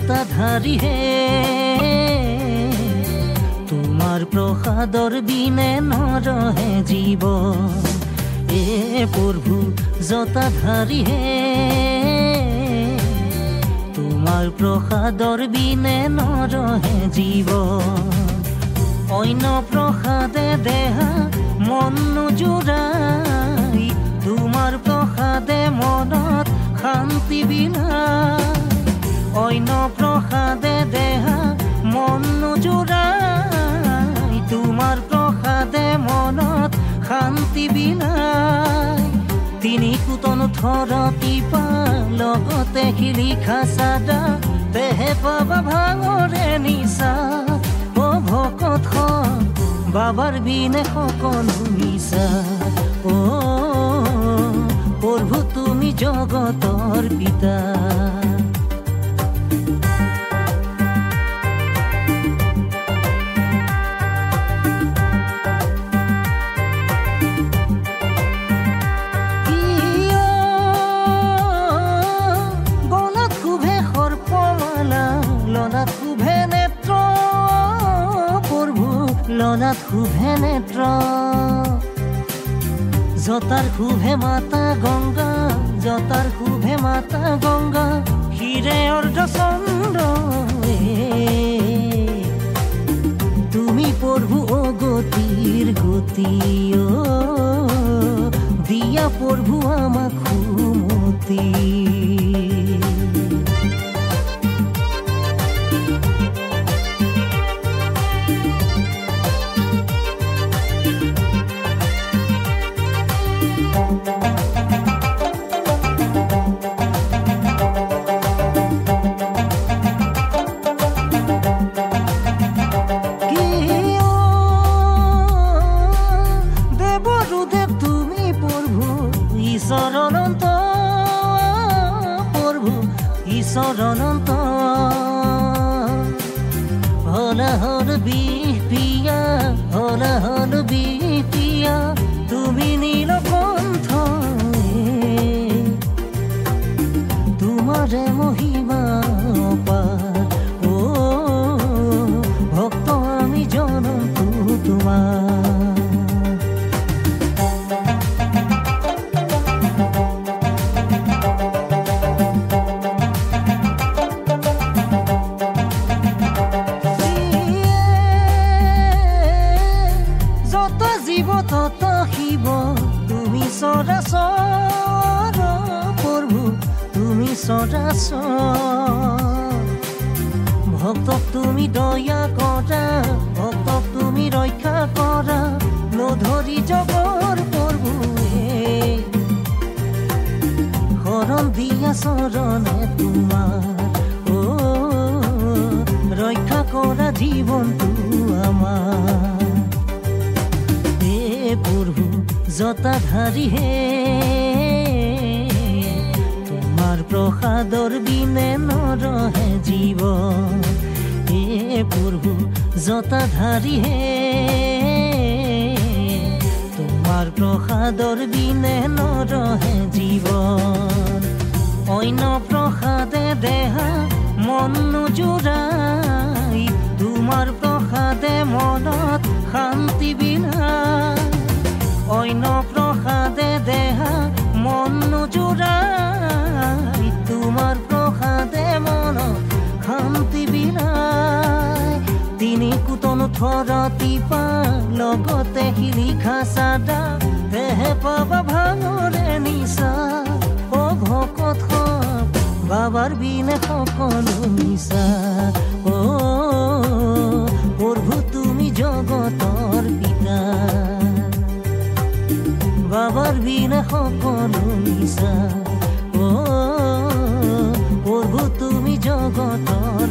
জটাধাৰী হে তোমাৰ প্ৰসাদৰ বিনে নৰহে জীৱ এ প্ৰভু জটাধাৰী হে তোমাৰ প্ৰসাদৰ বিনে নৰহে জীৱ অন্য প্ৰসাদে দেহা মন নোজোৰাই তোমাৰ প্ৰসাদে মনত শান্তি বিলাই অন্য প্ৰসাদে দেহা মন নোজোৰাই তোমাৰ প্ৰসাদে মনত শান্তি বিলাই তিনি কুতন থৰতি পা লগতে শিলিখা চাদা দেহে পাবা ভাঙৰে নিচা অ ভকত বাবাৰ বিনে সকলো মিছা অ প্ৰভু তুমি জগতৰ পিতা ললাত শুভে নেত্ৰ জতাৰ শুভে মাতা গংগা জতাৰ শুভে মাতা গংগা হিৰে অৰ্ধচন্দ্ৰ তুমি প্ৰভু অগতিৰ গতি দিয়া প্ৰভু আমাক সুমতি অনন্ত হল বিপিয়া হল বিপিয়া তুমি নীলকণ্ঠ তোমাৰে মহিমা অপাৰ ও ভক্ত আমি জনন্তু তোমাৰ ভক্তক তুমি দয়া কৰা ভক্তক তুমি ৰক্ষা কৰা নধৰি জগৰ প্ৰভুৱে শৰণ দিয়া চৰণে তোমাৰ ও ৰক্ষা কৰা জীৱনটো আমাৰ হে প্ৰভু জটাধাৰী হে প্ৰসাদৰ বিনে নৰহে জীৱ হে প্ৰভু জটাধাৰী হে তোমাৰ প্ৰসাদৰ বিনে নৰহে জীৱ অন্য প্ৰসাদে দেহা মন নোজোৰাই তোমাৰ প্ৰসাদে মনত শান্তি বিলাই অন্য প্ৰসাদে দেহা মন নোজোৰাই তোমাৰ প্ৰসাদে মনত শান্তি বিলাই তিনি কুতন থৰতি পা লগতে শিলিখা চাদা দেহে পাবা ভাঙৰে নিচা অ ভকত বাবাৰ বিনে সকলো মিছা অ প্ৰভু তুমি জগতৰ পিতা বাবাৰ বিনে সকলো মিছা ও প্ৰভু তুমি জগতৰ